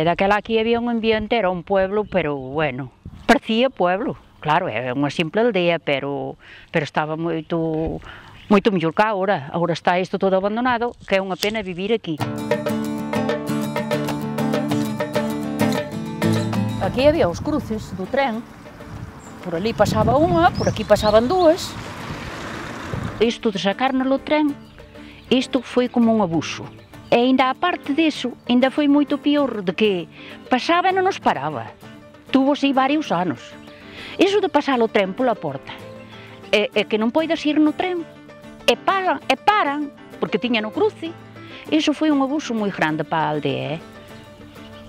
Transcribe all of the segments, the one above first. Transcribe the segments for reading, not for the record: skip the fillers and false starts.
Daquela aquí había un ambiente, era un pueblo, pero bueno, parecía pueblo. Claro, é unha simple aldea, pero estaba moito mellor que agora. Agora está isto todo abandonado, que é unha pena vivir aquí. Aquí había os cruces do tren, por ali pasaba unha, por aquí pasaban dúas. Isto de sacarnos o tren, isto foi como un abuso. E ainda a parte disso, ainda foi moito pior, de que pasaba e non nos paraba. Tuvo así varios anos. Iso de pasar o tren pola porta, é que non poidas ir no tren, e paran, porque tiña no cruce. Iso foi un abuso moi grande para a aldea,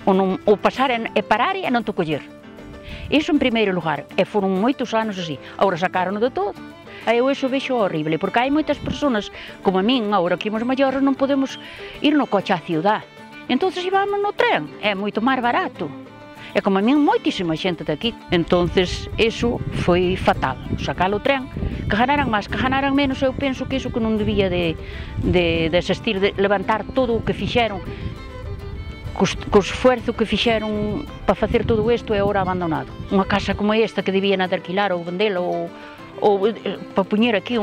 o pasar e parar e non te coller. Iso en primeiro lugar, e foron moitos anos así. Agora sacaron de todo. Eu iso vexo horrible, porque hai moitas persoas, como a min, agora que imos maiores non podemos ir no coche á ciudad. Entonces íbamos no tren, é moito máis barato. E como a min, moitísima xente daqui. Entonces, iso foi fatal, sacar o tren. Que ganaran máis, que ganaran menos, eu penso que iso que non debía de asistir, de levantar todo o que fixeron, co esfuerzo que fixeron para facer todo isto, é agora abandonado. Unha casa como esta que debían de alquilar ou vendela ou para poñer aquí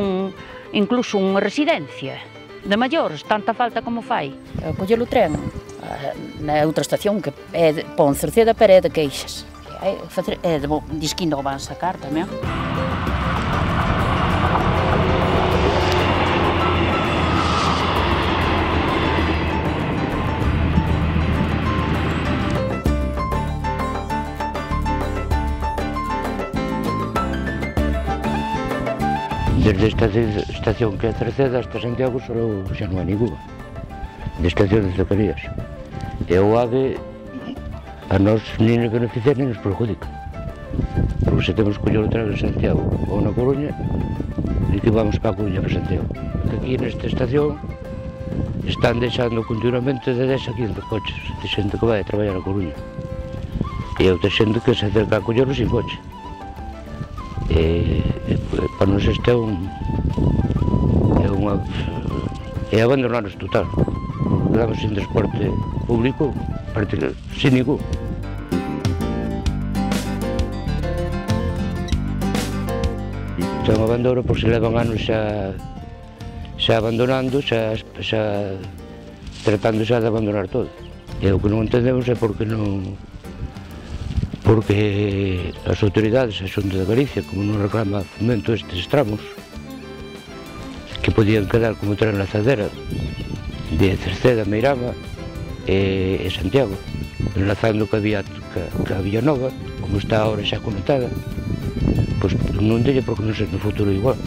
incluso unha residencia de maiores, tanta falta como fai. Coller o tren na outra estación, que é de Poncerceda, pero é de Queixas. Diz que ainda o van sacar tamén. Desde esta estación que é Cerceda hasta Santiago xa non hai ninguna, de estación de Zacarías. E o AVE a nós nin nos beneficia nin nos perjudica, porque se temos que coller o tren en Santiago ou na Coruña, e que vamos para a Coruña para Santiago. Aquí nesta estación están deixando continuamente de 10 a 15 coches de xente que vai a traballar a Coruña, e outra xente que se acerca a collerlo sin coche. Para nos este é abandonarnos total, porque quedamos sin transporte público, sin ningún. Están abandonando porque se levan anos xa abandonando, xa tratando xa de abandonar todo. E o que non entendemos é porque as autoridades, a Xunta de Galicia, como non reclama fomento estes tramos, que podían quedar como tren lanzadera de Cerceda, Meirama e Santiago, enlazando que había nova, como está agora xa conectada, pois non delle porque non ser no futuro igual.